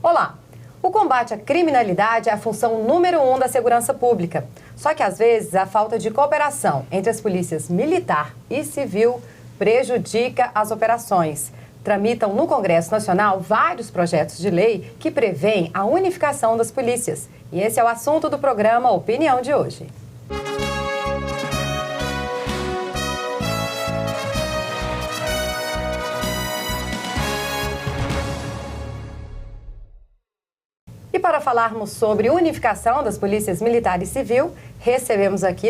Olá! O combate à criminalidade é a função número 1 da segurança pública. Só que, às vezes, a falta de cooperação entre as polícias militar e civil prejudica as operações. Tramitam no Congresso Nacional vários projetos de lei que prevêem a unificação das polícias. E esse é o assunto do programa Opinião de hoje. E para falarmos sobre unificação das polícias militar e civil,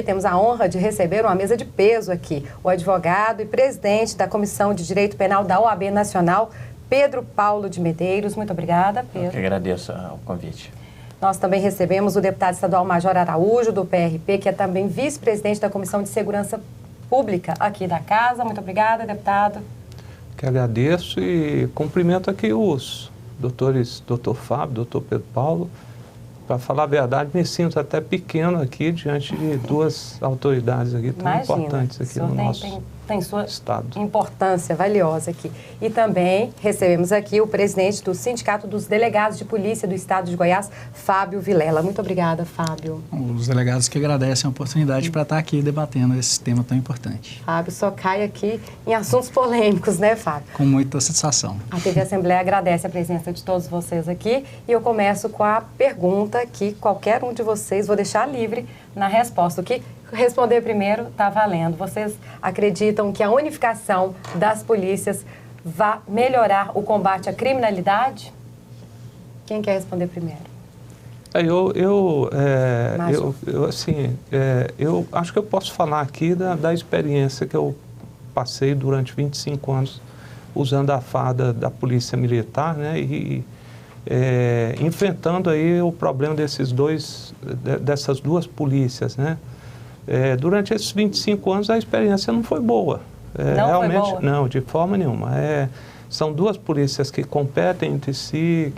temos a honra de receber uma mesa de peso aqui, o advogado e presidente da Comissão de Direito Penal da OAB Nacional, Pedro Paulo de Medeiros. Muito obrigada, Pedro. Eu que agradeço o convite. Nós também recebemos o deputado estadual Major Araújo, do PRP, que é também vice-presidente da Comissão de Segurança Pública aqui da Casa. Muito obrigada, deputado. Que agradeço e cumprimento aqui os doutores, doutor Fábio, doutor Pedro Paulo. Para falar a verdade, me sinto até pequeno aqui diante de duas autoridades aqui tão importantes aqui no nosso tem sua estado. Importância valiosa aqui. E também recebemos aqui o presidente do Sindicato dos Delegados de Polícia do Estado de Goiás, Fábio Vilela. Muito obrigada, Fábio. Os delegados que agradecem a oportunidade para estar aqui debatendo esse tema tão importante. Fábio só cai aqui em assuntos polêmicos, né, Fábio? Com muita satisfação. A TV Assembleia agradece a presença de todos vocês aqui e eu começo com a pergunta que qualquer um de vocês, vou deixar livre na resposta. O que responder primeiro está valendo. Vocês acreditam que a unificação das polícias vai melhorar o combate à criminalidade? Quem quer responder primeiro? Eu acho que eu posso falar aqui da experiência que eu passei durante 25 anos usando a farda da Polícia Militar, né, e enfrentando aí o problema dessas duas polícias, né? Durante esses 25 anos a experiência não foi boa. Foi boa? Não, de forma nenhuma. São duas polícias que competem entre si,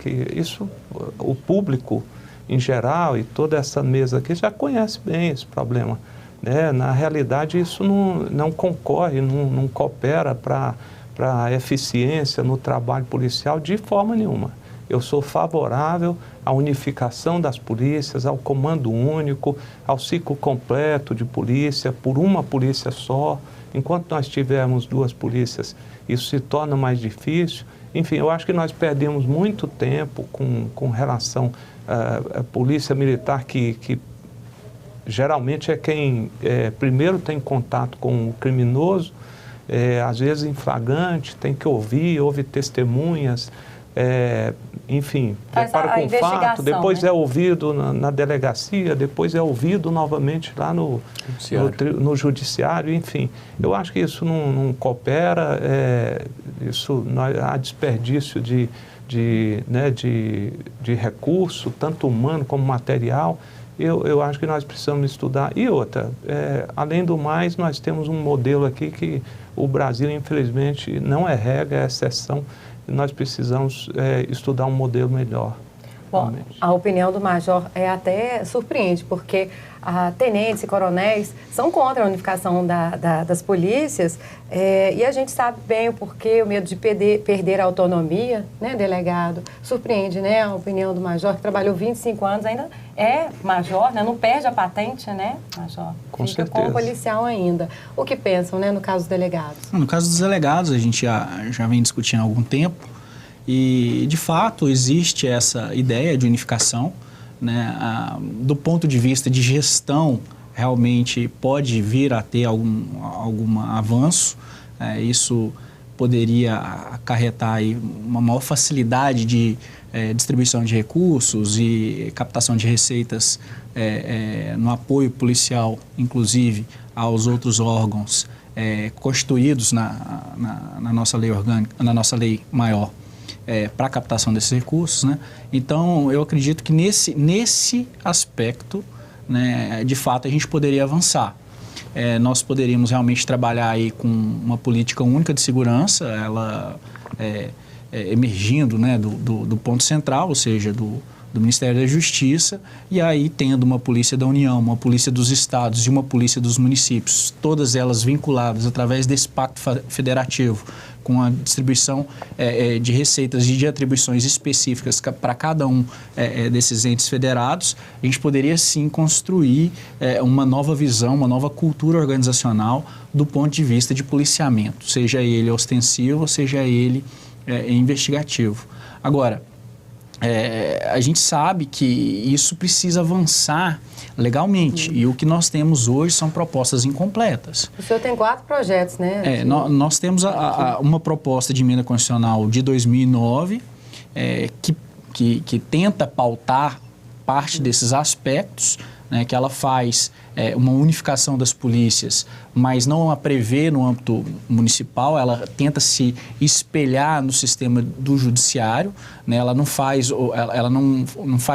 o público em geral e toda essa mesa aqui já conhece bem esse problema, né? Na realidade isso não concorre, não coopera para a eficiência no trabalho policial de forma nenhuma. Eu sou favorável à unificação das polícias, ao comando único, ao ciclo completo de polícia, por uma polícia só. Enquanto nós tivermos duas polícias, isso se torna mais difícil. Enfim, eu acho que nós perdemos muito tempo com relação à polícia militar, que geralmente é quem primeiro tem contato com o criminoso, às vezes em flagrante, tem que ouve testemunhas, enfim, prepara com fato, depois é ouvido na delegacia, depois é ouvido novamente lá no judiciário, enfim. Eu acho que isso não coopera, há desperdício de recurso, tanto humano como material. Eu acho que nós precisamos estudar. E outra, além do mais, nós temos um modelo aqui que o Brasil, infelizmente, não é regra, é exceção. Nós precisamos estudar um modelo melhor. Bom, a opinião do Major até surpreende, porque tenentes e coronéis são contra a unificação das polícias e a gente sabe bem o porquê, o medo de perder a autonomia, né, delegado? Surpreende, né, a opinião do Major, que trabalhou 25 anos, ainda é Major, né, não perde a patente, né, Major? Com Fica certeza. como policial ainda. O que pensam, né, no caso dos delegados? No caso dos delegados, a gente já vem discutindo há algum tempo e, de fato, existe essa ideia de unificação, né, do ponto de vista de gestão, realmente pode vir a ter algum avanço. Isso poderia acarretar aí uma maior facilidade de distribuição de recursos e captação de receitas no apoio policial, inclusive aos outros órgãos constituídos na nossa lei orgânica, na nossa lei maior. Para a captação desses recursos, né? Então, eu acredito que nesse aspecto, né, de fato, a gente poderia avançar. Nós poderíamos realmente trabalhar aí com uma política única de segurança, ela emergindo, né, do ponto central, ou seja, do Ministério da Justiça, e aí tendo uma polícia da União, uma polícia dos estados e uma polícia dos municípios, todas elas vinculadas através desse pacto federativo, com a distribuição de receitas e de atribuições específicas para cada um desses entes federados, a gente poderia sim construir uma nova visão, uma nova cultura organizacional do ponto de vista de policiamento, seja ele ostensivo, seja ele investigativo. Agora, a gente sabe que isso precisa avançar legalmente, e o que nós temos hoje são propostas incompletas. O senhor tem 4 projetos, né? Nós temos uma proposta de emenda constitucional de 2009 que tenta pautar parte desses aspectos, né, que ela faz uma unificação das polícias, mas não a prevê no âmbito municipal, ela tenta se espelhar no sistema do judiciário, né, ela não faz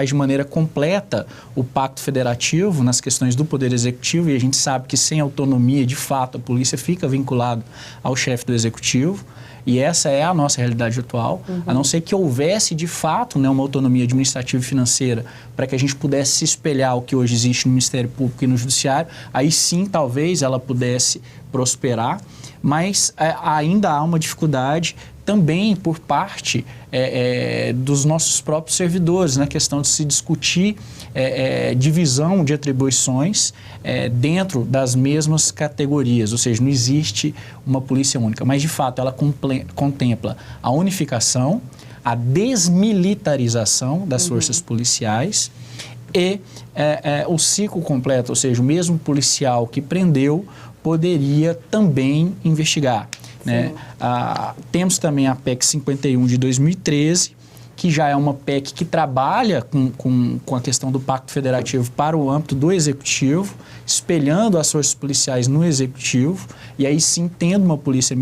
de maneira completa o pacto federativo nas questões do Poder Executivo, e a gente sabe que sem autonomia, de fato, a polícia fica vinculada ao chefe do Executivo. E essa é a nossa realidade atual, a não ser que houvesse, de fato, né, uma autonomia administrativa e financeira para que a gente pudesse se espelhar o que hoje existe no Ministério Público e no Judiciário, aí sim, talvez, ela pudesse prosperar, mas ainda há uma dificuldade também por parte dos nossos próprios servidores, na questão de se discutir divisão de atribuições dentro das mesmas categorias, ou seja, não existe uma polícia única, mas de fato ela contempla a unificação, a desmilitarização das forças policiais e o ciclo completo, ou seja, o mesmo policial que prendeu poderia também investigar. Né? Temos também a PEC 51 de 2013, que já é uma PEC que trabalha com a questão do Pacto Federativo para o âmbito do Executivo, espelhando as forças policiais no Executivo, e aí sim tendo uma polícia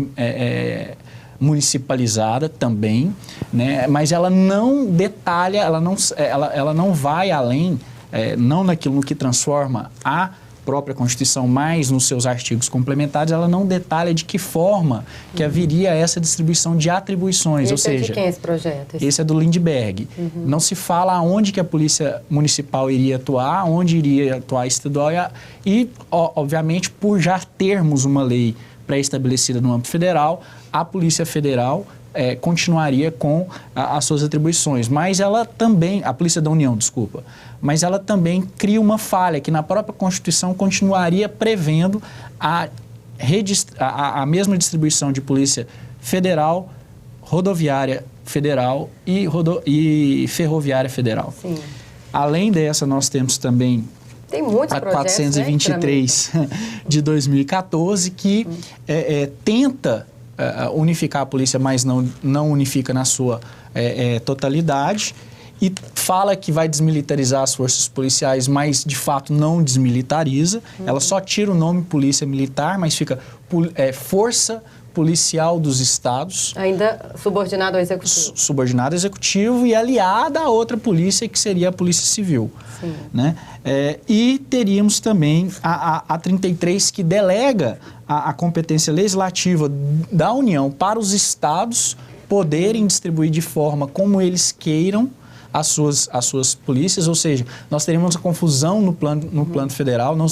municipalizada também, né? Mas ela não detalha, ela não vai além, não naquilo que transforma a própria Constituição, mas nos seus artigos complementares, ela não detalha de que forma que haveria essa distribuição de atribuições. Esse ou seja, de quem é esse projeto? Esse é do Lindbergh. Não se fala aonde que a Polícia Municipal iria atuar, onde iria atuar a estadual e, obviamente, por já termos uma lei pré-estabelecida no âmbito federal, a Polícia Federal continuaria com as suas atribuições, mas ela também, a Polícia da União, desculpa, mas ela também cria uma falha que na própria Constituição continuaria prevendo a mesma distribuição de Polícia Federal, Rodoviária Federal e Ferroviária Federal. Sim. Além dessa, nós temos também tem muitos a projetos, 423 de 2014, que tenta unificar a polícia, mas não unifica na sua totalidade, e fala que vai desmilitarizar as forças policiais, mas de fato não desmilitariza. Ela só tira o nome Polícia Militar, mas fica Força Policial dos Estados. Ainda subordinado ao Executivo. Subordinado ao Executivo e aliada a outra polícia, que seria a Polícia Civil. Sim. Né? E teríamos também a 33, que delega a competência legislativa da União para os estados poderem distribuir de forma como eles queiram as suas polícias, ou seja, nós teríamos uma confusão no plano federal, não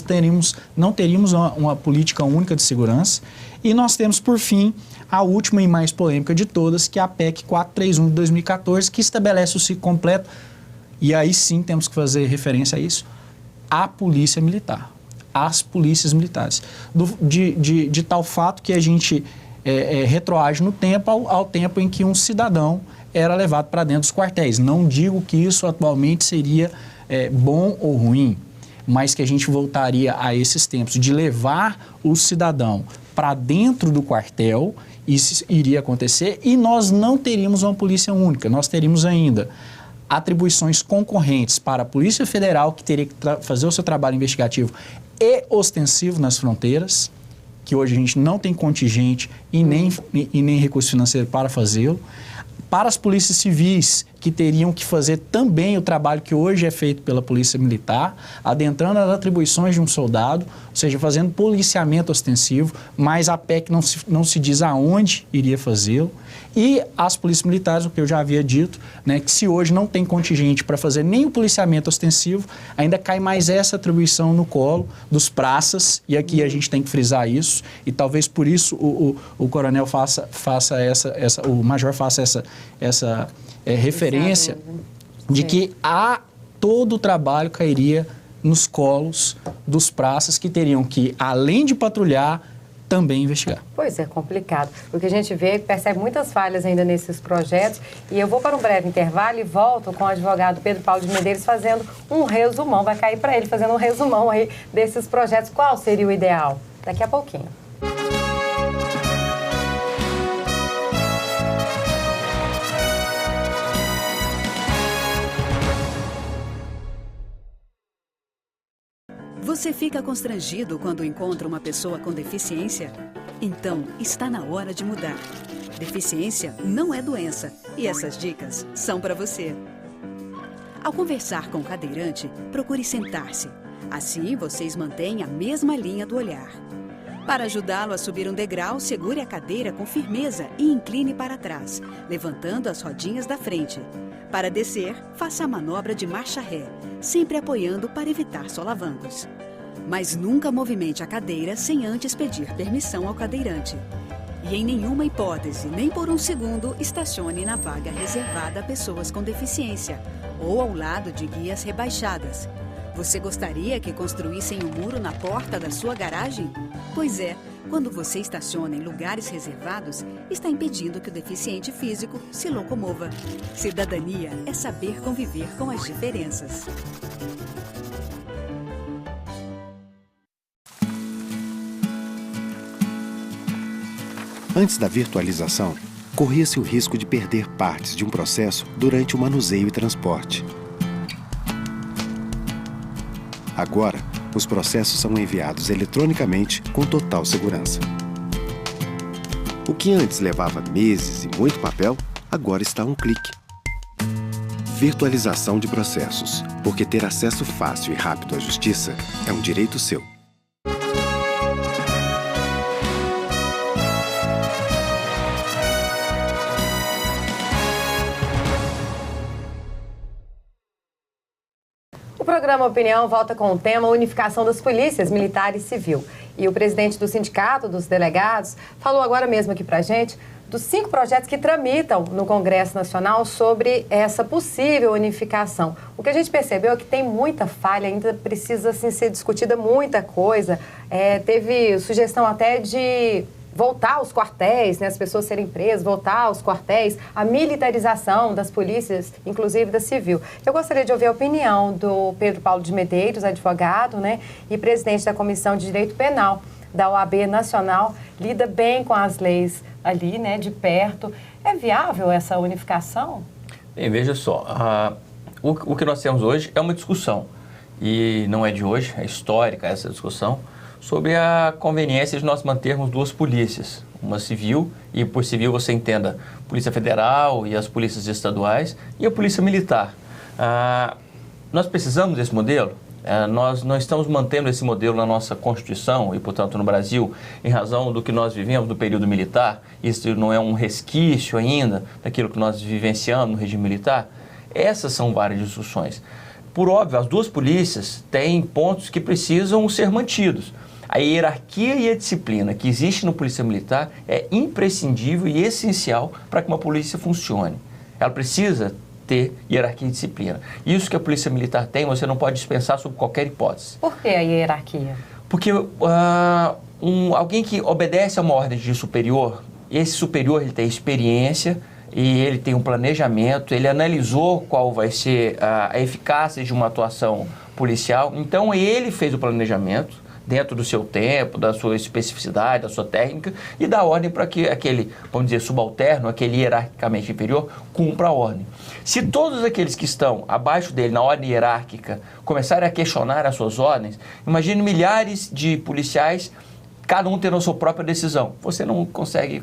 teríamos uma política única de segurança, e nós temos, por fim, a última e mais polêmica de todas, que é a PEC 431 de 2014, que estabelece o ciclo completo, e aí sim temos que fazer referência a isso, a Polícia Militar, as polícias militares, de tal fato que a gente retroage no tempo ao tempo em que um cidadão era levado para dentro dos quartéis. Não digo que isso atualmente seria bom ou ruim, mas que a gente voltaria a esses tempos de levar o cidadão para dentro do quartel, isso iria acontecer, e nós não teríamos uma polícia única, nós teríamos ainda atribuições concorrentes para a Polícia Federal, que teria que fazer o seu trabalho investigativo e ostensivo nas fronteiras, que hoje a gente não tem contingente e nem recurso financeiro para fazê-lo, para as polícias civis que teriam que fazer também o trabalho que hoje é feito pela Polícia Militar, adentrando as atribuições de um soldado, ou seja, fazendo policiamento ostensivo, mas a PEC não se diz aonde iria fazê-lo. E as polícias militares, o que eu já havia dito, né, que se hoje não tem contingente para fazer nem o policiamento ostensivo, ainda cai mais essa atribuição no colo dos praças, e aqui a gente tem que frisar isso, e talvez por isso o coronel faça essa, o major faça essa referência de que todo o trabalho cairia nos colos dos praças que teriam que, além de patrulhar, também investigar. Pois é, complicado. O que a gente vê, percebe muitas falhas ainda nesses projetos. E eu vou para um breve intervalo e volto com o advogado Pedro Paulo de Medeiros fazendo um resumão. Vai cair para ele fazendo um resumão aí desses projetos. Qual seria o ideal? Daqui a pouquinho. Você fica constrangido quando encontra uma pessoa com deficiência? Então, está na hora de mudar. Deficiência não é doença e essas dicas são para você. Ao conversar com o cadeirante, procure sentar-se. Assim, vocês mantêm a mesma linha do olhar. Para ajudá-lo a subir um degrau, segure a cadeira com firmeza e incline para trás, levantando as rodinhas da frente. Para descer, faça a manobra de marcha ré, sempre apoiando para evitar solavancos. Mas nunca movimente a cadeira sem antes pedir permissão ao cadeirante. E em nenhuma hipótese, nem por um segundo, estacione na vaga reservada a pessoas com deficiência ou ao lado de guias rebaixadas. Você gostaria que construíssem um muro na porta da sua garagem? Pois é, quando você estaciona em lugares reservados, está impedindo que o deficiente físico se locomova. Cidadania é saber conviver com as diferenças. Antes da virtualização, corria-se o risco de perder partes de um processo durante o manuseio e transporte. Agora, os processos são enviados eletronicamente com total segurança. O que antes levava meses e muito papel, agora está a um clique. Virtualização de processos, porque ter acesso fácil e rápido à justiça é um direito seu. O programa Opinião volta com o tema Unificação das Polícias Militar e Civil. E o presidente do Sindicato dos Delegados falou agora mesmo aqui pra gente dos 5 projetos que tramitam no Congresso Nacional sobre essa possível unificação. O que a gente percebeu é que tem muita falha, ainda precisa assim, ser discutida muita coisa. Teve sugestão até de voltar aos quartéis, né, as pessoas serem presas, voltar aos quartéis, a militarização das polícias, inclusive da civil. Eu gostaria de ouvir a opinião do Pedro Paulo de Medeiros, advogado, né, e presidente da Comissão de Direito Penal da OAB Nacional, lida bem com as leis ali, né, de perto. É viável essa unificação? Bem, veja só, o que nós temos hoje é uma discussão, e não é de hoje, é histórica essa discussão, sobre a conveniência de nós mantermos 2 polícias, uma civil, e por civil você entenda Polícia Federal e as polícias estaduais, e a Polícia Militar. Nós precisamos desse modelo? Nós não estamos mantendo esse modelo na nossa Constituição e, portanto, no Brasil, em razão do que nós vivemos no período militar. Isso não é um resquício ainda daquilo que nós vivenciamos no regime militar? Essas são várias discussões. Por óbvio, as 2 polícias têm pontos que precisam ser mantidos. A hierarquia e a disciplina que existe no Polícia Militar é imprescindível e essencial para que uma polícia funcione. Ela precisa ter hierarquia e disciplina. Isso que a Polícia Militar tem, você não pode dispensar sob qualquer hipótese. Por que a hierarquia? Porque alguém que obedece a uma ordem de superior, esse superior ele tem experiência e ele tem um planejamento, ele analisou qual vai ser a eficácia de uma atuação policial, então ele fez o planejamento dentro do seu tempo, da sua especificidade, da sua técnica, e dá ordem para que aquele, vamos dizer, subalterno, aquele hierarquicamente inferior, cumpra a ordem. Se todos aqueles que estão abaixo dele na ordem hierárquica começarem a questionar as suas ordens, imagine milhares de policiais, cada um tendo a sua própria decisão. Você não consegue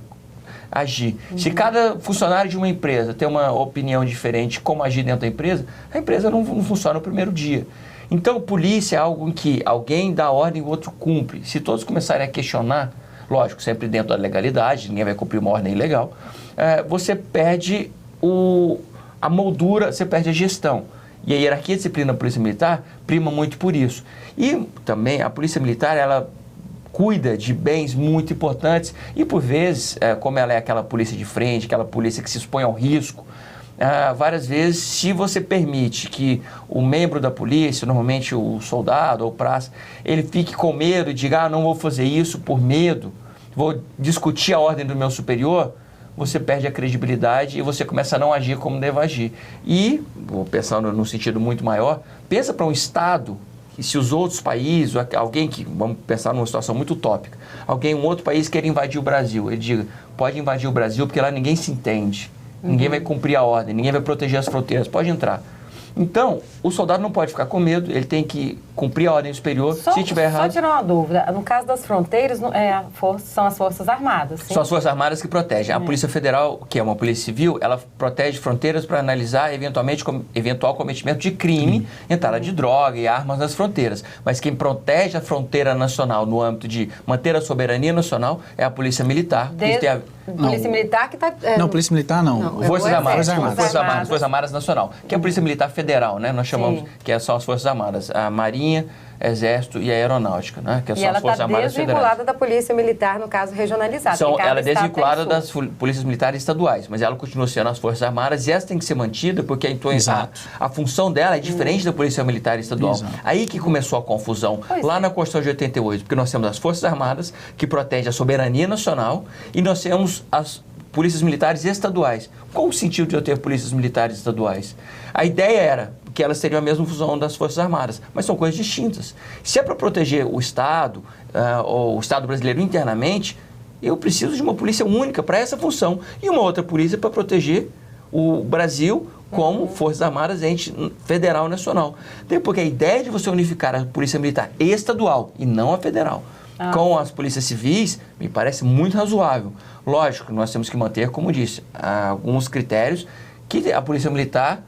agir. Se cada funcionário de uma empresa tem uma opinião diferente de como agir dentro da empresa, a empresa não funciona no primeiro dia. Então, polícia é algo em que alguém dá ordem e o outro cumpre. Se todos começarem a questionar, lógico, sempre dentro da legalidade, ninguém vai cumprir uma ordem ilegal, você perde a moldura, você perde a gestão. E a hierarquia e disciplina da Polícia Militar prima muito por isso. E também a Polícia Militar, ela cuida de bens muito importantes e, por vezes, como ela é aquela polícia de frente, aquela polícia que se expõe ao risco, várias vezes, se você permite que o membro da polícia, normalmente o soldado ou o praça, ele fique com medo e diga, não vou fazer isso por medo, vou discutir a ordem do meu superior, você perde a credibilidade e você começa a não agir como deve agir. E, vou pensando num sentido muito maior, pensa para um Estado, que se os outros países, alguém que, vamos pensar numa situação muito utópica, um outro país queira invadir o Brasil, ele diga, pode invadir o Brasil porque lá ninguém se entende, ninguém vai cumprir a ordem, ninguém vai proteger as fronteiras, pode entrar. Então, o soldado não pode ficar com medo, ele tem que cumprir a ordem superior, se tiver errado. Só tirar uma dúvida, no caso das fronteiras, são as Forças Armadas, sim? São as Forças Armadas que protegem. A Polícia Federal, que é uma polícia civil, ela protege fronteiras para analisar eventual cometimento de crime, entrada de droga e armas nas fronteiras. Mas quem protege a fronteira nacional no âmbito de manter a soberania nacional é a Polícia Militar. Polícia Militar que está... Não, Polícia Militar não. Forças Armadas. Forças Forças Armadas Nacional, que é a Polícia Militar Federal, né? Nós chamamos, que são as Forças Armadas, a Marinha, Exército e a Aeronáutica, né? Que são as Forças Armadas Federais. E ela está desvinculada da Polícia Militar, no caso regionalizado. Ela é desvinculada das polícias militares estaduais, mas ela continua sendo as Forças Armadas e essa tem que ser mantida porque a função dela é diferente da Polícia Militar estadual. Exato. Aí que começou a confusão, lá na Constituição de 88, porque nós temos as Forças Armadas que protegem a soberania nacional e nós temos as polícias militares estaduais. Qual o sentido de eu ter polícias militares estaduais? A ideia era que elas teriam a mesma função das Forças Armadas, mas são coisas distintas. Se é para proteger o Estado, ou o Estado brasileiro internamente, eu preciso de uma polícia única para essa função e uma outra polícia para proteger o Brasil como Forças Armadas, ente federal nacional. Porque a ideia de você unificar a Polícia Militar estadual e não a federal com as polícias civis me parece muito razoável. Lógico, nós temos que manter, como disse, alguns critérios que a Polícia Militar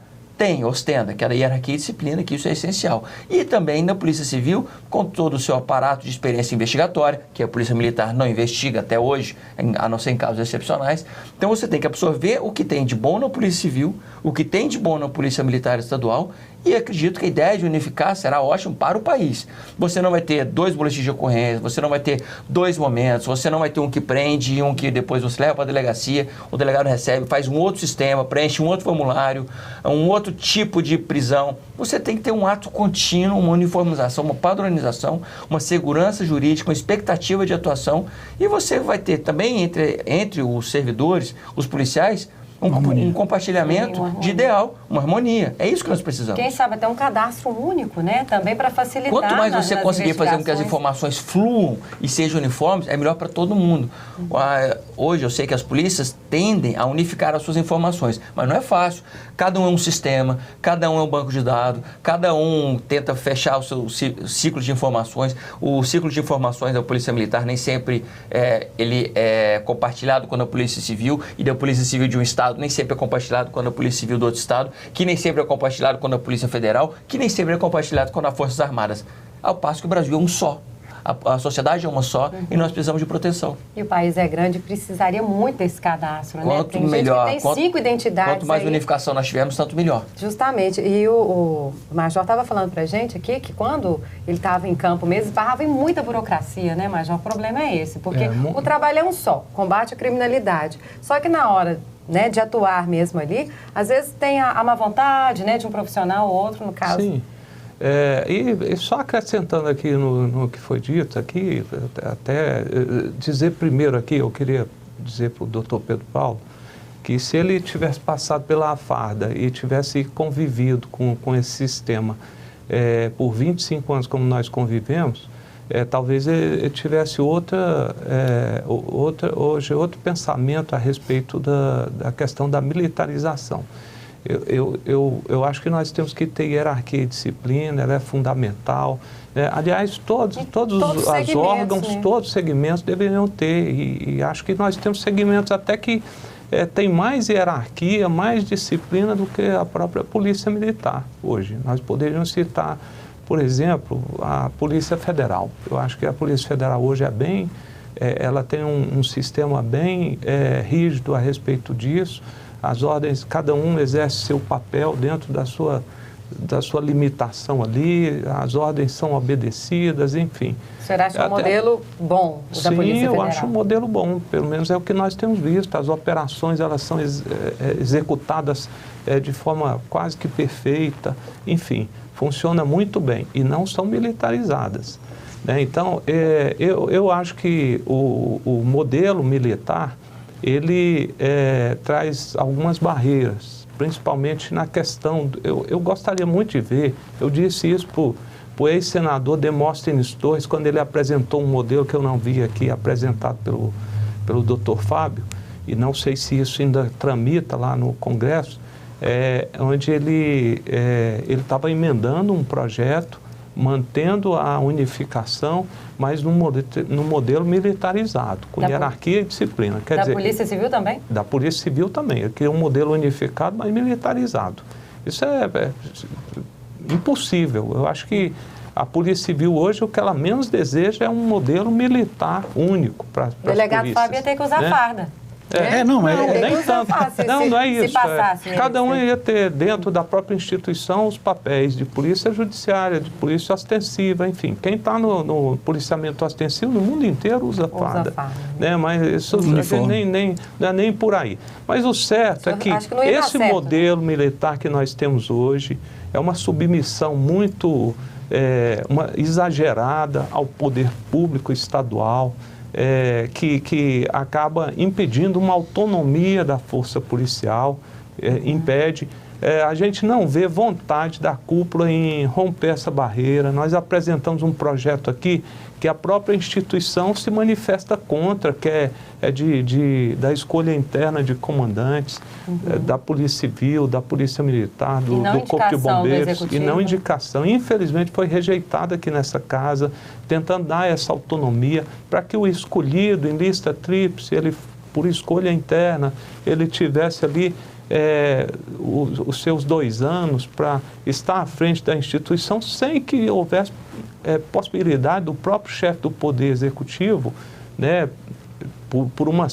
ostenta, que é a hierarquia e disciplina, que isso é essencial. E também na Polícia Civil, com todo o seu aparato de experiência investigatória, que a Polícia Militar não investiga até hoje, a não ser em casos excepcionais. Então você tem que absorver o que tem de bom na Polícia Civil, o que tem de bom na Polícia Militar Estadual, e acredito que a ideia de unificar será ótima para o país. Você não vai ter 2 boletins de ocorrência, você não vai ter 2 momentos, você não vai ter um que prende e um que depois você leva para a delegacia, o delegado recebe, faz um outro sistema, preenche um outro formulário, um outro tipo de prisão. Você tem que ter um ato contínuo, uma uniformização, uma padronização, uma segurança jurídica, uma expectativa de atuação, e você vai ter também entre os servidores, os policiais, um compartilhamento de ideal, uma harmonia. É isso que nós precisamos. Quem sabe até um cadastro único, né? Também para facilitar. Quanto mais você conseguir fazer com que as informações fluam e sejam uniformes, é melhor para todo mundo. Hoje eu sei que as polícias tendem a unificar as suas informações, mas não é fácil. Cada um é um sistema, cada um é um banco de dados, cada um tenta fechar o seu ciclo de informações. O ciclo de informações da Polícia Militar nem sempre ele é compartilhado com a Polícia Civil e da Polícia Civil de um Estado nem sempre é compartilhado com a Polícia Civil do outro Estado, que nem sempre é compartilhado com a Polícia Federal, que nem sempre é compartilhado com as Forças Armadas. Ao passo que o Brasil é um só. A sociedade é uma só e nós precisamos de proteção. E o país é grande, precisaria muito desse cadastro, quanto né? Tem melhor, gente que tem 5 identidades. Quanto mais unificação nós tivermos, tanto melhor. Justamente. E o Major estava falando pra gente aqui que quando ele estava em campo mesmo, esbarrava em muita burocracia, né, Major? O problema é esse, porque o trabalho é um só, combate à criminalidade. Só que na hora, né, de atuar mesmo ali, às vezes tem a má vontade, né, de um profissional ou outro, no caso. Sim. E só acrescentando aqui no que foi dito aqui, até dizer primeiro aqui, eu queria dizer para o doutor Pedro Paulo, que se ele tivesse passado pela farda e tivesse convivido com esse sistema por 25 anos como nós convivemos, talvez ele tivesse outro pensamento a respeito da questão da militarização. Eu acho que nós temos que ter hierarquia e disciplina, ela é fundamental. Aliás, todos os órgãos, né? Todos os segmentos deveriam ter, e acho que nós temos segmentos até que tem mais hierarquia, mais disciplina do que a própria Polícia Militar hoje. Nós poderíamos citar, por exemplo, a Polícia Federal. Eu acho que a Polícia Federal hoje ela tem um sistema bem rígido a respeito disso. As ordens, cada um exerce seu papel dentro da sua limitação ali, as ordens são obedecidas, enfim. O senhor acha um modelo bom da Polícia Federal? Sim, eu acho um modelo bom, pelo menos é o que nós temos visto. As operações, elas são executadas de forma quase que perfeita, enfim, funciona muito bem e não são militarizadas, né? Então, eu acho que o modelo militar, ele traz algumas barreiras, principalmente na questão, eu gostaria muito de ver, eu disse isso para o ex-senador Demóstenes Torres, quando ele apresentou um modelo que eu não vi aqui, apresentado pelo Dr. Fábio, e não sei se isso ainda tramita lá no Congresso, onde ele estava emendando um projeto, mantendo a unificação, mas no modelo militarizado, com hierarquia e disciplina. Quer dizer, Polícia Civil também? Da Polícia Civil também. Eu queria um modelo unificado, mas militarizado. Isso é impossível. Eu acho que a Polícia Civil hoje, o que ela menos deseja é um modelo militar único para as polícias. O delegado Fábio ia ter que usar farda. Nem tanto. Não é isso. Se passasse, cada um ia ter dentro da própria instituição os papéis de polícia judiciária, de polícia ostensiva, enfim. Quem está no policiamento ostensivo no mundo inteiro usa farda. Né? Mas isso não é nem por aí. Mas o certo é que esse modelo militar que nós temos hoje é uma submissão muito exagerada ao poder público estadual, que acaba impedindo uma autonomia da força policial, impede. A gente não vê vontade da cúpula em romper essa barreira. Nós apresentamos um projeto aqui que a própria instituição se manifesta contra, que é da escolha interna de comandantes, da Polícia Civil, da Polícia Militar, do Corpo de Bombeiros, e não indicação. Infelizmente foi rejeitado aqui nessa casa, tentando dar essa autonomia para que o escolhido em lista tríplice, ele, por escolha interna, ele tivesse ali os seus 2 anos para estar à frente da instituição, sem que houvesse possibilidade do próprio chefe do Poder Executivo, né, por um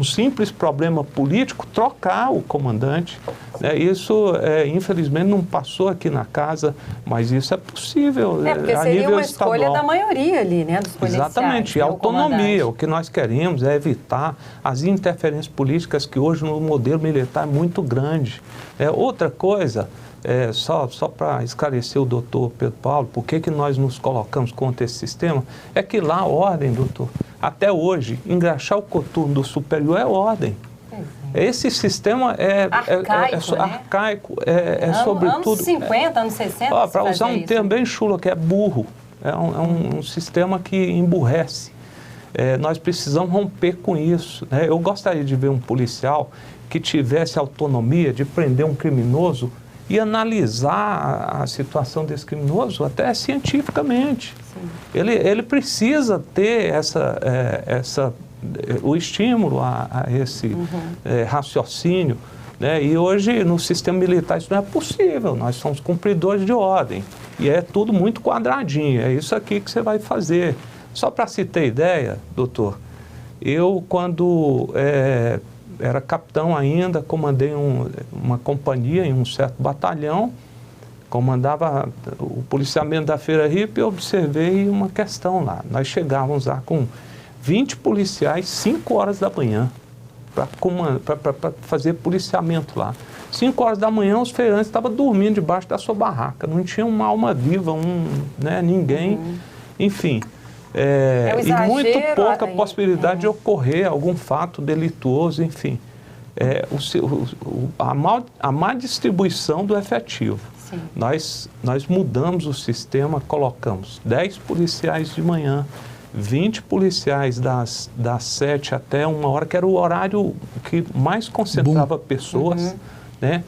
simples problema político, trocar o comandante. Né? Isso, infelizmente, não passou aqui na casa, mas isso é possível porque a seria nível uma estadual. Escolha da maioria ali, né, dos policiais. Exatamente, e autonomia. O que nós queremos é evitar as interferências políticas que hoje no modelo militar é muito grande. Outra coisa, só para esclarecer o doutor Pedro Paulo, por que nós nos colocamos contra esse sistema, é que lá a ordem, doutor, até hoje, engraxar o coturno do superior é ordem. Esse sistema arcaico, sobretudo... Anos 50, anos 60, para usar um termo bem chulo, que é burro. É um sistema que emburrece. Nós precisamos romper com isso. Né? Eu gostaria de ver um policial que tivesse autonomia de prender um criminoso e analisar a situação desse criminoso até cientificamente. Ele precisa ter o estímulo a esse raciocínio. Né? E hoje, no sistema militar, isso não é possível. Nós somos cumpridores de ordem. E é tudo muito quadradinho. É isso aqui que você vai fazer. Só para se ter ideia, doutor, eu, quando era capitão ainda, comandei uma companhia em um certo batalhão, comandava o policiamento da Feira Hippie, e observei uma questão lá. Nós chegávamos lá com 20 policiais, 5 horas da manhã, para fazer policiamento lá. 5 horas da manhã, os feirantes estavam dormindo debaixo da sua barraca, não tinha uma alma viva, ninguém, enfim. E muito pouca possibilidade de ocorrer algum fato delituoso, enfim. A má distribuição do efetivo. Nós mudamos o sistema, colocamos 10 policiais de manhã, 20 policiais das 7 até 1h, que era o horário que mais concentrava pessoas, né?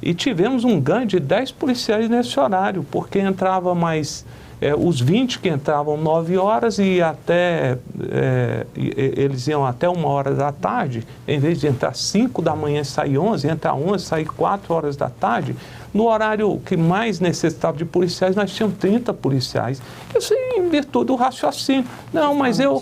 E tivemos um ganho de 10 policiais nesse horário, porque entrava mais... os 20 que entravam 9 horas e até eles iam até 1h da tarde, em vez de entrar 5 da manhã e sair 11, entrar 11, sair 4 horas da tarde, no horário que mais necessitava de policiais, nós tínhamos 30 policiais. Isso em virtude do raciocínio. Não, mas eu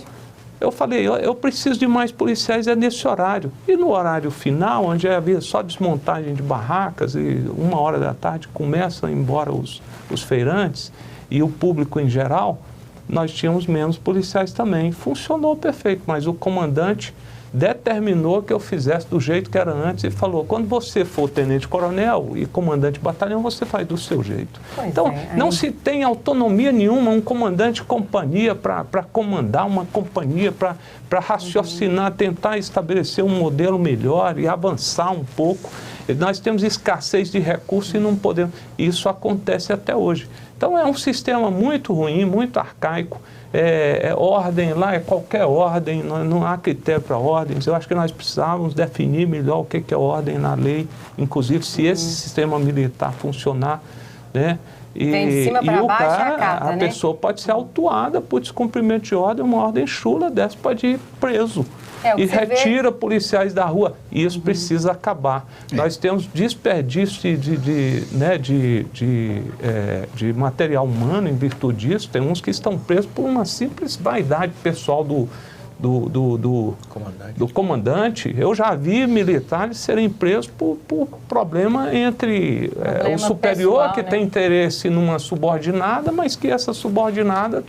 falei, eu preciso de mais policiais nesse horário. E no horário final, onde havia só desmontagem de barracas e 1h da tarde começam a ir embora os feirantes, e o público em geral, nós tínhamos menos policiais também. Funcionou perfeito, mas o comandante determinou que eu fizesse do jeito que era antes e falou, quando você for tenente-coronel e comandante de batalhão, você faz do seu jeito. Então, não se tem autonomia nenhuma, um comandante de companhia para comandar uma companhia, para raciocinar, tentar estabelecer um modelo melhor e avançar um pouco. Nós temos escassez de recursos e não podemos... Isso acontece até hoje. Então, é um sistema muito ruim, muito arcaico. Ordem lá, é qualquer ordem, não há critério para ordens. Eu acho que nós precisávamos definir melhor o que é ordem na lei, inclusive se esse sistema militar funcionar, né? Vem de cima para baixo, a pessoa pode ser autuada por descumprimento de ordem, uma ordem chula dessa pode ir preso. E retira policiais da rua. Isso precisa acabar. Nós temos desperdício de material humano em virtude disso. Tem uns que estão presos por uma simples vaidade pessoal do comandante. Eu já vi militares serem presos por problema entre o superior pessoal, que tem interesse numa subordinada, mas que essa subordinada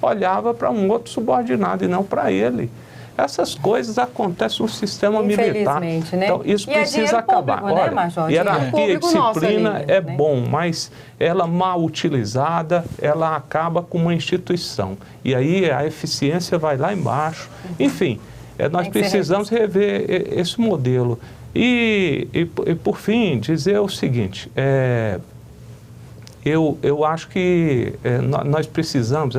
olhava para um outro subordinado e não para ele. Essas coisas acontecem no sistema militar. Né? Então, isso precisa acabar. Público, olha, né, Major? hierarquia e disciplina ali, é né? bom, mas ela mal utilizada, ela acaba com uma instituição. E aí a eficiência vai lá embaixo. Enfim, nós precisamos rever esse modelo. E por fim, dizer o seguinte, eu acho que nós precisamos,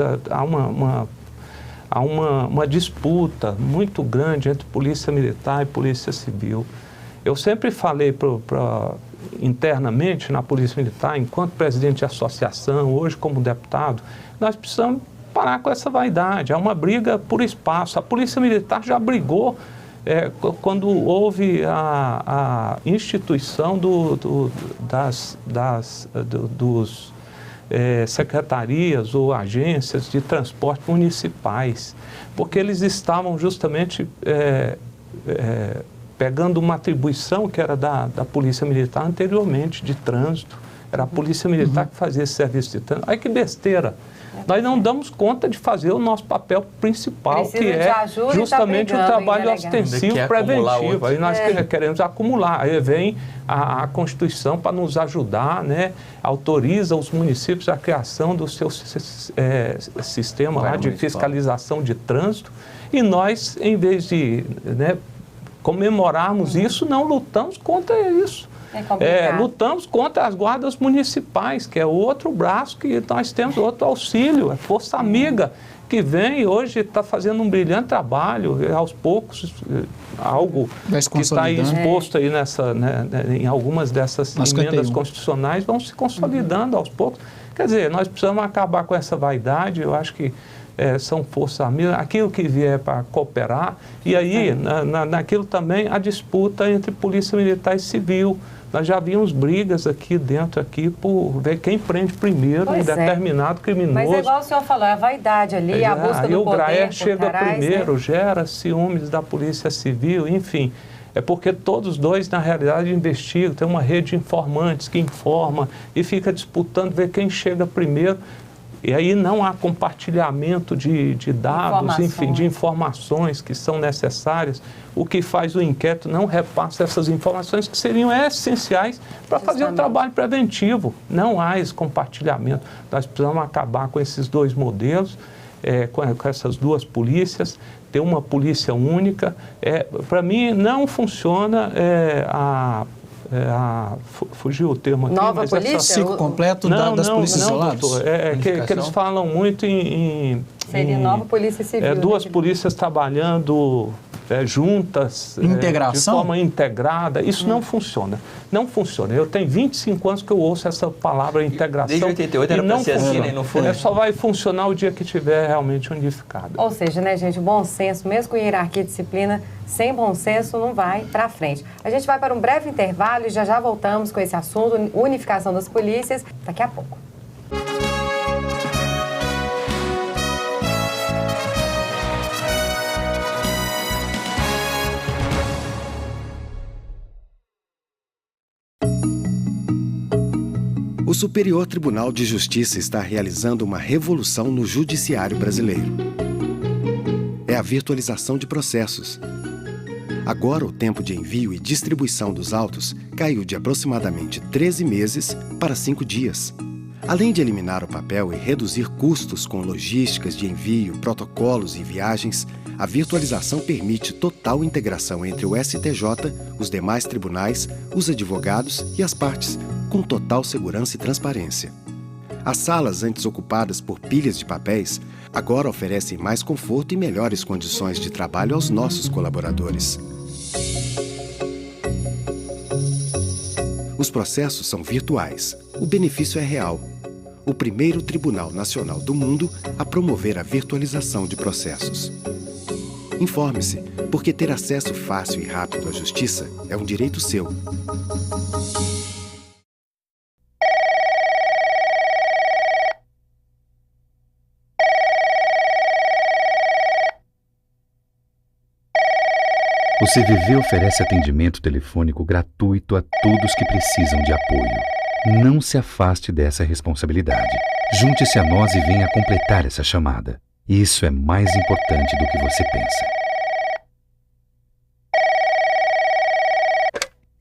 há uma disputa muito grande entre polícia militar e polícia civil. Eu sempre falei internamente na polícia militar, enquanto presidente de associação, hoje como deputado, nós precisamos parar com essa vaidade. Há uma briga por espaço. A polícia militar já brigou quando houve a instituição das secretarias ou agências de transporte municipais, porque eles estavam justamente pegando uma atribuição que era da Polícia Militar anteriormente, de trânsito. Era a Polícia Militar que fazia esse serviço de trânsito. Aí que besteira! Nós não damos conta de fazer o nosso papel principal, que é justamente o trabalho ostensivo preventivo. Aí nós queremos acumular. Aí vem a Constituição para nos ajudar, né? Autoriza os municípios a criação do seu sistema lá de fiscalização de trânsito. E nós, em vez de comemorarmos isso, não lutamos contra isso. Lutamos contra as guardas municipais, que é outro braço que nós temos, outro auxílio, é Força Amiga, que vem e hoje está fazendo um brilhante trabalho, aos poucos, algo que está aí exposto aí em algumas dessas emendas constitucionais, vão se consolidando aos poucos. Quer dizer, nós precisamos acabar com essa vaidade, eu acho que são forças amigas, aquilo que vier para cooperar, e aí, naquilo também, a disputa entre polícia militar e civil. Nós já vimos brigas aqui dentro, por ver quem prende primeiro um determinado criminoso. Mas é igual o senhor falou, a vaidade ali, a busca do poder. Aí o GRAER chega primeiro, gera ciúmes da polícia civil, enfim. É porque todos dois, na realidade, investigam, tem uma rede de informantes que informa e fica disputando ver quem chega primeiro. E aí não há compartilhamento de dados, enfim, de informações que são necessárias. O que faz o inquérito não repassa essas informações que seriam essenciais para fazer um trabalho preventivo. Não há esse compartilhamento. Nós precisamos acabar com esses dois modelos, com essas duas polícias, ter uma polícia única. Para mim, não funciona fugiu o termo aqui. Nova polícia? Ciclo completo das polícias isoladas? Doutor, que eles falam muito em Seria nova Polícia Civil. Duas polícias trabalhando juntas, Integração? de forma integrada. Isso não funciona. Não funciona. Eu tenho 25 anos que eu ouço essa palavra integração. Desde 88 era para ser assim, né? Não foi? Só vai funcionar o dia que estiver realmente unificado. Ou seja, né, gente, o bom senso, mesmo com hierarquia e disciplina, sem bom senso não vai para frente. A gente vai para um breve intervalo e já voltamos com esse assunto, unificação das polícias, daqui a pouco. O Superior Tribunal de Justiça está realizando uma revolução no judiciário brasileiro. É a virtualização de processos. Agora, o tempo de envio e distribuição dos autos caiu de aproximadamente 13 meses para 5 dias. Além de eliminar o papel e reduzir custos com logísticas de envio, protocolos e viagens, a virtualização permite total integração entre o STJ, os demais tribunais, os advogados e as partes, com total segurança e transparência. As salas antes ocupadas por pilhas de papéis agora oferecem mais conforto e melhores condições de trabalho aos nossos colaboradores. Os processos são virtuais. O benefício é real. O primeiro Tribunal Nacional do mundo a promover a virtualização de processos. Informe-se, porque ter acesso fácil e rápido à justiça é um direito seu. O CVV oferece atendimento telefônico gratuito a todos que precisam de apoio. Não se afaste dessa responsabilidade. Junte-se a nós e venha completar essa chamada. Isso é mais importante do que você pensa.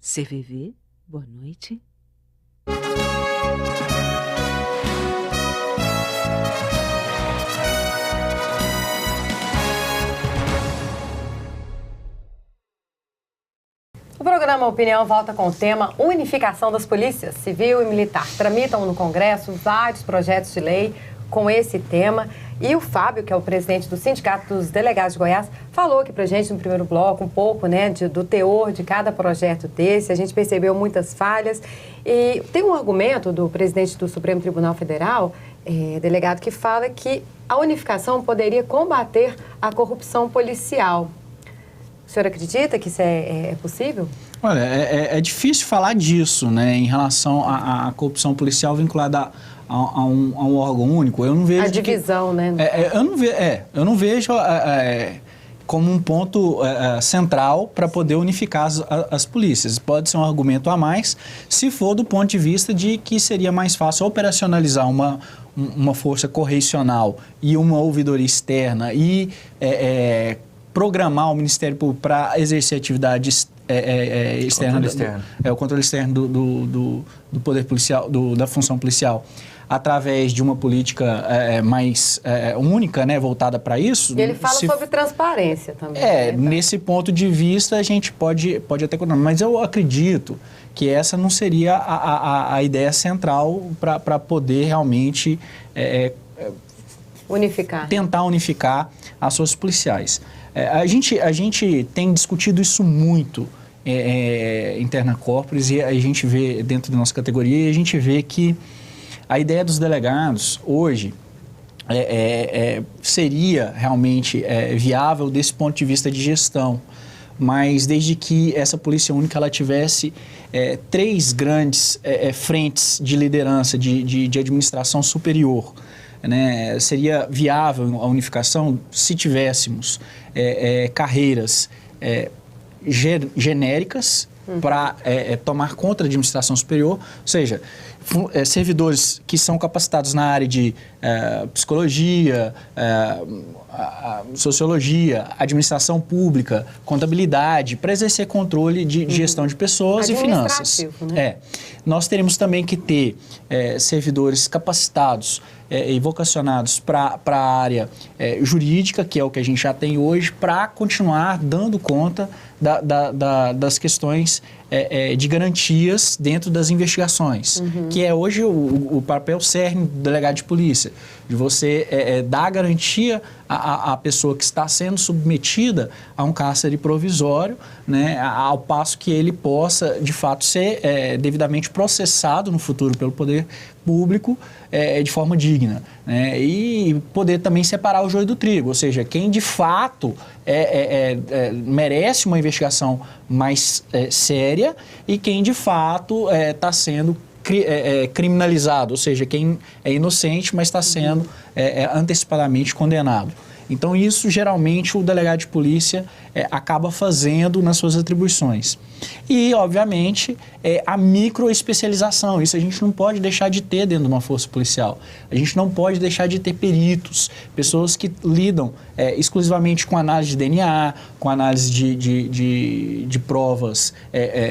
CVV, boa noite. O programa Opinião volta com o tema Unificação das Polícias Civil e Militar. Tramitam no Congresso vários projetos de lei com esse tema. E o Fábio, que é o presidente do Sindicato dos Delegados de Goiás, falou aqui pra gente no primeiro bloco um pouco, né, do teor de cada projeto desse. A gente percebeu muitas falhas. E tem um argumento do presidente do Supremo Tribunal Federal, delegado, que fala que a unificação poderia combater a corrupção policial. O senhor acredita que isso é possível? Olha, é difícil falar disso, né, em relação à corrupção policial vinculada a um órgão único. Eu não vejo a divisão, né? Eu não vejo como um ponto central para poder unificar as polícias. Pode ser um argumento a mais, se for do ponto de vista de que seria mais fácil operacionalizar uma força correicional e uma ouvidoria externa e programar o Ministério Público para exercer atividades externas, o controle externo do poder policial, da função policial, através de uma política mais única, né, voltada para isso. E ele fala sobre transparência também. Nesse ponto de vista a gente pode até... Mas eu acredito que essa não seria a ideia central para poder realmente tentar unificar as forças policiais. A gente tem discutido isso muito interna corporis, e a gente vê dentro da nossa categoria, e a gente vê que a ideia dos delegados hoje seria realmente viável desse ponto de vista de gestão, mas desde que essa polícia única ela tivesse 3 grandes frentes de liderança, de administração superior, né? Seria viável a unificação se tivéssemos carreiras genéricas para tomar conta da administração superior, ou seja, servidores que são capacitados na área de psicologia, sociologia, administração pública, contabilidade, para exercer controle de gestão de pessoas e finanças. Né? Nós teremos também que ter servidores capacitados e vocacionados para a área jurídica, que é o que a gente já tem hoje, para continuar dando conta das questões de garantias dentro das investigações, que é hoje o papel cerne do delegado de polícia, de você dar garantia à pessoa que está sendo submetida a um cárcere provisório, né, ao passo que ele possa, de fato, ser devidamente processado no futuro pelo poder público de forma digna, né, e poder também separar o joio do trigo, ou seja, quem de fato merece uma investigação mais séria e quem de fato está sendo criminalizado, ou seja, quem é inocente, mas está sendo antecipadamente condenado. Então, isso geralmente o delegado de polícia acaba fazendo nas suas atribuições. E, obviamente, a microespecialização. Isso a gente não pode deixar de ter dentro de uma força policial. A gente não pode deixar de ter peritos, pessoas que lidam exclusivamente com análise de DNA, com análise de provas,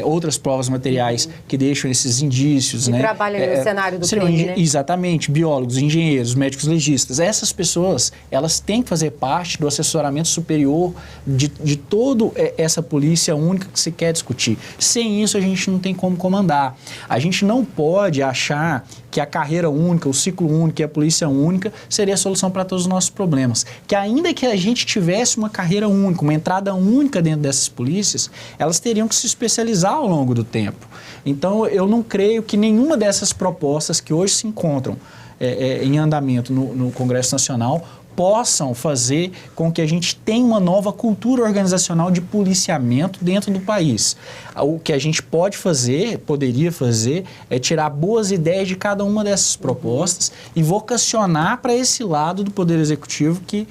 outras provas materiais que deixam esses indícios. Que né? trabalham no cenário do crime, né? Exatamente, biólogos, engenheiros, médicos legistas. Essas pessoas, elas têm que fazer parte do assessoramento superior de toda essa polícia única que se quer discutir. Sem isso, a gente não tem como comandar. A gente não pode achar que a carreira única, o ciclo único e a polícia única seria a solução para todos os nossos problemas. Que ainda que a gente tivesse uma carreira única, uma entrada única dentro dessas polícias, elas teriam que se especializar ao longo do tempo. Então, eu não creio que nenhuma dessas propostas que hoje se encontram em andamento no Congresso Nacional possam fazer com que a gente tenha uma nova cultura organizacional de policiamento dentro do país. O que a gente pode fazer, poderia fazer, é tirar boas ideias de cada uma dessas propostas e vocacionar para esse lado do Poder Executivo que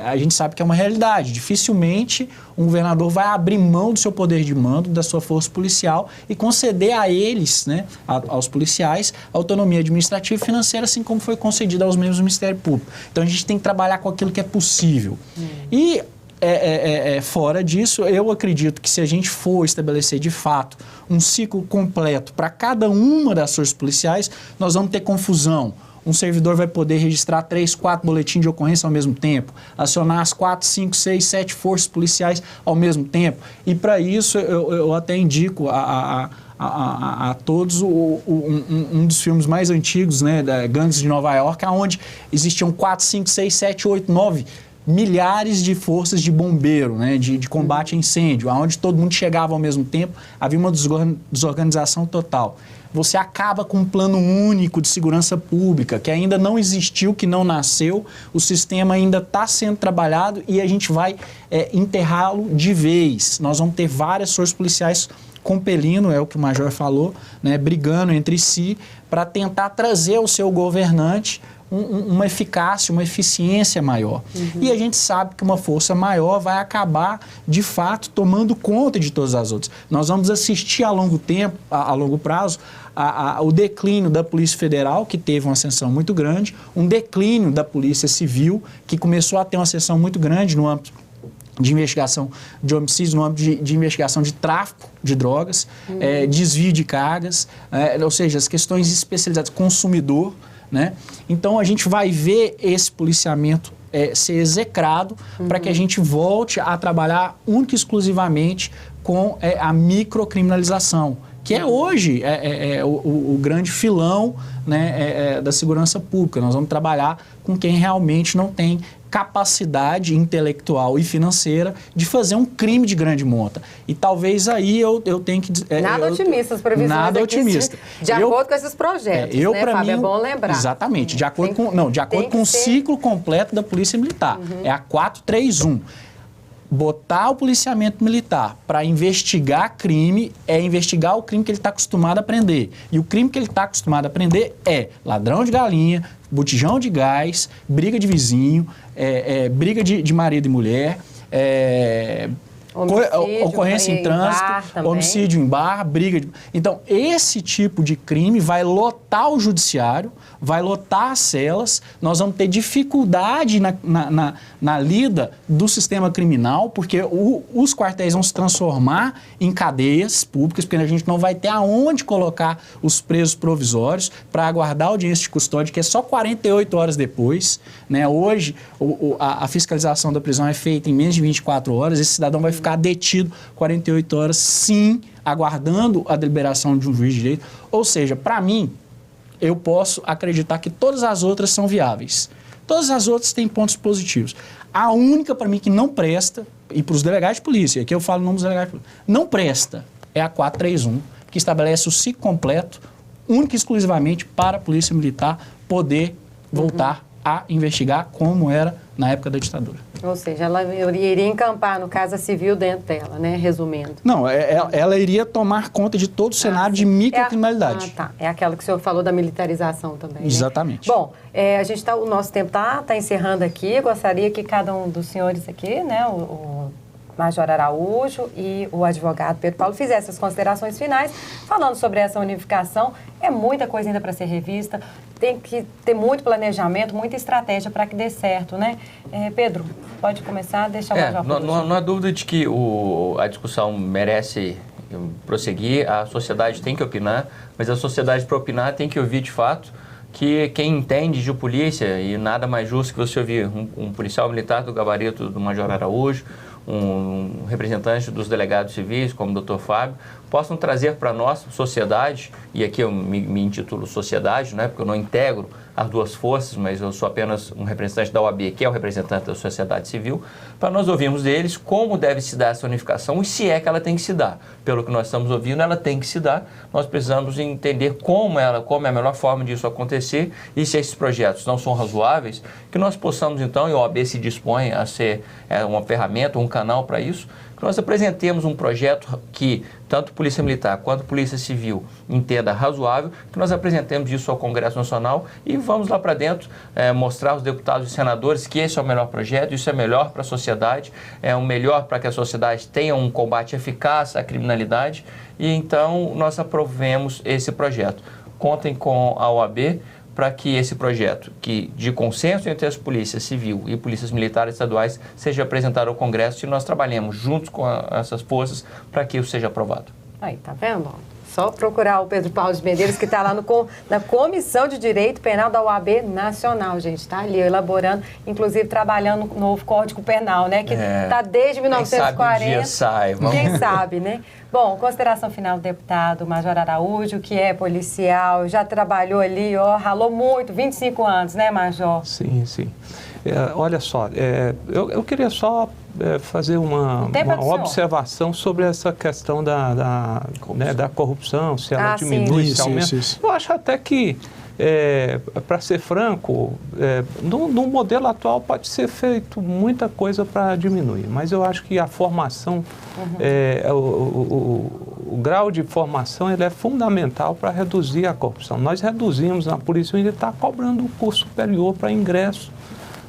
a gente sabe que é uma realidade. Dificilmente um governador vai abrir mão do seu poder de mando, da sua força policial e conceder a eles, né, aos policiais, autonomia administrativa e financeira, assim como foi concedida aos membros do Ministério Público. Então a gente tem que trabalhar com aquilo que é possível. E fora disso, eu acredito que se a gente for estabelecer de fato um ciclo completo para cada uma das forças policiais, nós vamos ter confusão. Um servidor vai poder registrar 3, 4 boletins de ocorrência ao mesmo tempo, acionar as 4, 5, 6, 7 forças policiais ao mesmo tempo. E para isso eu até indico a todos um dos filmes mais antigos, né, da Gangues de Nova York, onde existiam 4, 5, 6, 7, 8, 9 milhares de forças de bombeiro, né, de combate a incêndio, onde todo mundo chegava ao mesmo tempo, havia uma desorganização total. Você acaba com um plano único de segurança pública, que ainda não existiu, que não nasceu, o sistema ainda está sendo trabalhado e a gente vai enterrá-lo de vez. Nós vamos ter várias forças policiais compelindo, é o que o Major falou, né, brigando entre si para tentar trazer ao seu governante uma eficácia, uma eficiência maior. E a gente sabe que uma força maior vai acabar, de fato, tomando conta de todas as outras. Nós vamos assistir a longo prazo, o declínio da Polícia Federal, que teve uma ascensão muito grande, um declínio da Polícia Civil, que começou a ter uma ascensão muito grande no âmbito de investigação de homicídios, no âmbito de investigação de tráfico de drogas, desvio de cargas, ou seja, as questões especializadas, consumidor, né? Então, a gente vai ver esse policiamento ser execrado para que a gente volte a trabalhar única e exclusivamente com a microcriminalização, que é hoje o grande filão, né, da segurança pública. Nós vamos trabalhar com quem realmente não tem capacidade intelectual e financeira de fazer um crime de grande monta. E talvez aí eu tenho que... Nada otimista as previsões. Nada otimista. De acordo com esses projetos, né, Fábio? É bom lembrar. Exatamente. De acordo com o ciclo completo da Polícia Militar. É a 431. Botar o policiamento militar para investigar crime é investigar o crime que ele está acostumado a prender. E o crime que ele está acostumado a prender é ladrão de galinha, botijão de gás, briga de vizinho, briga de marido e mulher, ocorrência em trânsito, homicídio em bar, briga. Então, esse tipo de crime vai lotar o judiciário, vai lotar as celas, nós vamos ter dificuldade na lida do sistema criminal, porque os quartéis vão se transformar em cadeias públicas, porque a gente não vai ter aonde colocar os presos provisórios para aguardar a audiência de custódia, que é só 48 horas depois, né? Hoje, a fiscalização da prisão é feita em menos de 24 horas, esse cidadão vai ficar detido 48 horas, sim, aguardando a deliberação de um juiz de direito. Ou seja, para mim, eu posso acreditar que todas as outras são viáveis. Todas as outras têm pontos positivos. A única, para mim, que não presta, e para os delegados de polícia, aqui eu falo o nome dos delegados de polícia, não presta, é a 431, que estabelece o ciclo completo, única e exclusivamente para a Polícia Militar poder voltar a investigar como era na época da ditadura. Ou seja, ela iria encampar, no caso, a civil dentro dela, né? Resumindo. Não, ela iria tomar conta de todo o cenário de microcriminalidade. Tá. É aquela que o senhor falou da militarização também, Exatamente. Né? Bom, o nosso tempo tá encerrando aqui. Eu gostaria que cada um dos senhores aqui, né? O Major Araújo e o advogado Pedro Paulo fizessem as considerações finais, falando sobre essa unificação. É muita coisa ainda para ser revista, tem que ter muito planejamento, muita estratégia para que dê certo, né? Pedro, pode começar, deixa o Major. Não há dúvida de que a discussão merece prosseguir, a sociedade tem que opinar, mas a sociedade, para opinar, tem que ouvir de fato que quem entende de polícia, e nada mais justo que você ouvir um policial militar do gabarito do Major Araújo, um representante dos delegados civis, como o Dr. Fábio, possam trazer para a nossa sociedade, e aqui eu me intitulo sociedade, né, porque eu não integro as duas forças, mas eu sou apenas um representante da OAB, que é o representante da sociedade civil, para nós ouvirmos deles como deve se dar essa unificação e se é que ela tem que se dar. Pelo que nós estamos ouvindo, ela tem que se dar. Nós precisamos entender como é a melhor forma disso acontecer e se esses projetos não são razoáveis, que nós possamos então, e a OAB se dispõe a ser uma ferramenta, um canal para isso, que nós apresentemos um projeto que tanto Polícia Militar quanto Polícia Civil entenda razoável, que nós apresentemos isso ao Congresso Nacional e vamos lá para dentro mostrar aos deputados e senadores que esse é o melhor projeto, isso é melhor para a sociedade, é o melhor para que a sociedade tenha um combate eficaz à criminalidade e então nós aprovemos esse projeto. Contem com a OAB para que esse projeto, que de consenso entre as polícias civil e polícias militares estaduais, seja apresentado ao Congresso e nós trabalhemos juntos com essas forças para que isso seja aprovado. Aí, tá vendo? Só procurar o Pedro Paulo de Medeiros, que está lá na Comissão de Direito Penal da OAB Nacional, gente. Está ali elaborando, inclusive trabalhando no novo Código Penal, né? Que está desde 1940. Quem sabe um dia sai. Quem sabe, né? Bom, consideração final do deputado Major Araújo, que é policial, já trabalhou ali, ralou muito, 25 anos, né, Major? Sim. Olha só, eu queria só fazer uma observação sobre essa questão da corrupção, se ela diminui, se aumenta. Isso. Eu acho até que, para ser franco, no modelo atual pode ser feito muita coisa para diminuir, mas eu acho que a formação, o grau de formação ele é fundamental para reduzir a corrupção. Nós reduzimos na Polícia Militar cobrando um curso superior para ingresso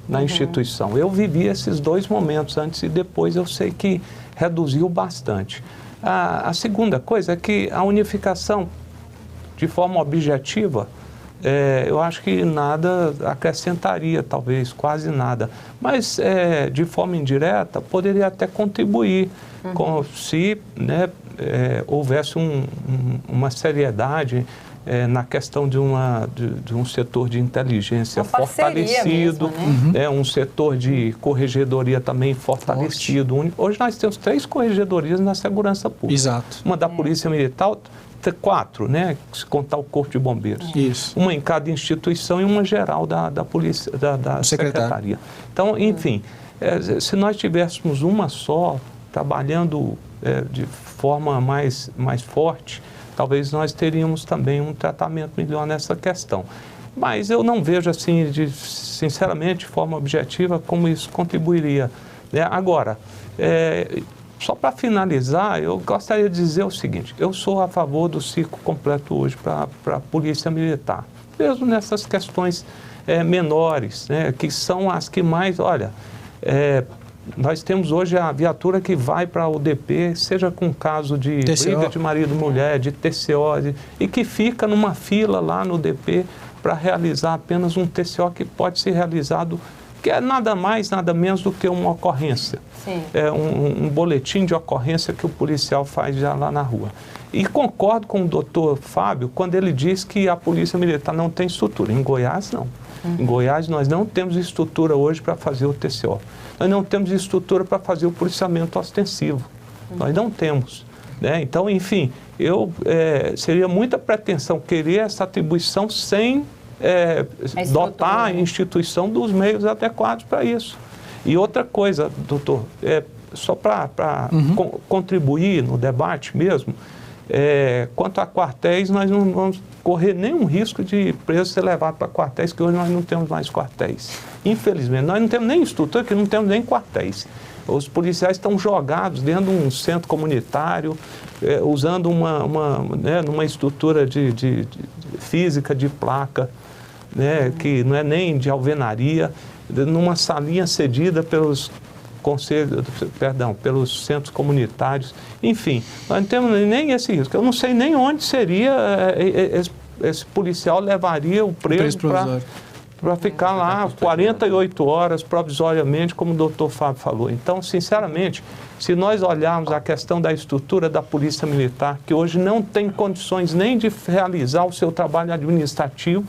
na instituição. Eu vivi esses dois momentos, antes e depois, eu sei que reduziu bastante. A segunda coisa é que a unificação, de forma objetiva, eu acho que nada acrescentaria, talvez, quase nada. Mas, de forma indireta, poderia até contribuir se houvesse uma seriedade na questão de um setor de inteligência fortalecido, mesmo, né? Um setor de corregedoria também fortalecido. Hoje nós temos 3 corregedorias na segurança pública. Exato. Uma da Polícia Militar, 4, né? Se contar o Corpo de Bombeiros. Isso. Uma em cada instituição e uma geral da Polícia, da Secretaria. Então, enfim, se nós tivéssemos uma só, trabalhando de forma mais forte, talvez nós teríamos também um tratamento melhor nessa questão. Mas eu não vejo, assim, sinceramente, de forma objetiva, como isso contribuiria. Agora, só para finalizar, eu gostaria de dizer o seguinte: eu sou a favor do ciclo completo hoje para a Polícia Militar, mesmo nessas questões menores, né, que são as que mais, nós temos hoje a viatura que vai para o DP, seja com caso de briga de marido e mulher, de TCO, e que fica numa fila lá no DP para realizar apenas um TCO que pode ser realizado, que é nada mais, nada menos do que uma ocorrência. Sim. Um boletim de ocorrência que o policial faz já lá na rua. E concordo com o doutor Fábio quando ele diz que a Polícia Militar não tem estrutura. Em Goiás, não. Em Goiás, nós não temos estrutura hoje para fazer o TCO. Nós não temos estrutura para fazer o policiamento ostensivo. Nós não temos. né? Então, enfim, seria muita pretensão querer essa atribuição sem dotar a instituição dos meios adequados para isso. E outra coisa, doutor, só para contribuir no debate mesmo, quanto a quartéis, nós não vamos correr nenhum risco de preso ser levado para quartéis, que hoje nós não temos mais quartéis. Infelizmente, nós não temos nem estrutura, que não temos nem quartéis. Os policiais estão jogados dentro de um centro comunitário, usando uma estrutura de física de placa, né, que não é nem de alvenaria, numa salinha cedida pelos pelos centros comunitários. Enfim, nós não temos nem esse risco. Eu não sei nem onde seria esse policial levaria o preso para ficar lá 48 horas provisoriamente, como o doutor Fábio falou. Então, sinceramente, se nós olharmos a questão da estrutura da Polícia Militar, que hoje não tem condições nem de realizar o seu trabalho administrativo,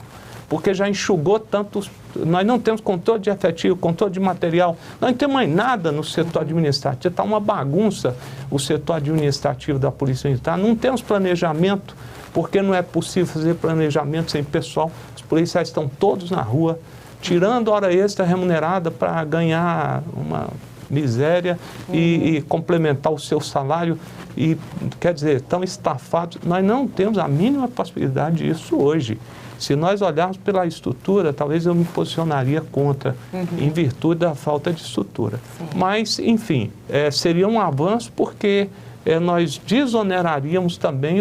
porque já enxugou tantos... Nós não temos controle de efetivo, controle de material, nós não temos mais nada no setor administrativo. Está uma bagunça o setor administrativo da Polícia Militar. Não temos planejamento, porque não é possível fazer planejamento sem pessoal. Os policiais estão todos na rua, tirando hora extra remunerada para ganhar uma miséria e complementar o seu salário. E, quer dizer, estão estafados. Nós não temos a mínima possibilidade disso hoje. Se nós olharmos pela estrutura, talvez eu me posicionaria contra, em virtude da falta de estrutura. Sim. Mas, enfim, seria um avanço porque nós desoneraríamos também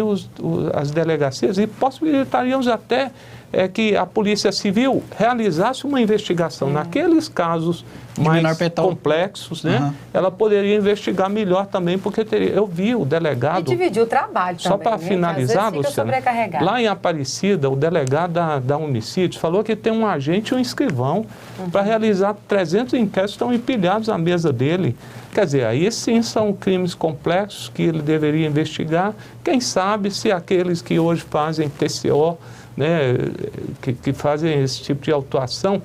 as delegacias e possibilitaríamos até que a Polícia Civil realizasse uma investigação naqueles casos mais complexos, né? Ela poderia investigar melhor também, porque eu vi o delegado... E dividir o trabalho também, só para finalizar, Luciana, lá em Aparecida, o delegado da homicídio falou que tem um agente e um escrivão para realizar 300 inquéritos que estão empilhados à mesa dele. Quer dizer, aí sim são crimes complexos que ele deveria investigar. Quem sabe se aqueles que hoje fazem TCO, né, que fazem esse tipo de autuação,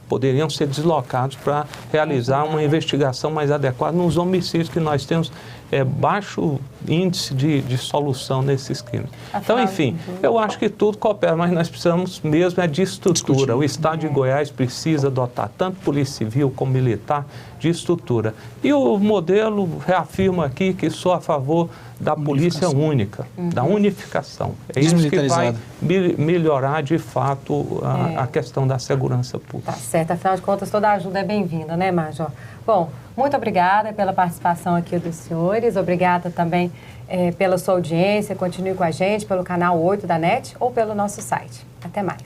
poderiam ser deslocados para realizar uma investigação mais adequada nos homicídios que nós temos baixo índice de solução nesses crimes. Então, enfim, eu acho que tudo coopera, mas nós precisamos mesmo de estrutura. O Estado de Goiás precisa dotar tanto Polícia Civil como Militar de estrutura. E o modelo reafirma aqui que sou a favor da polícia única, da unificação. É isso que vai melhorar, de fato, a questão da segurança pública. Tá certo. Afinal de contas, toda ajuda é bem-vinda, né, Major? Bom, muito obrigada pela participação aqui dos senhores. Obrigada também pela sua audiência. Continue com a gente pelo canal 8 da NET ou pelo nosso site. Até mais.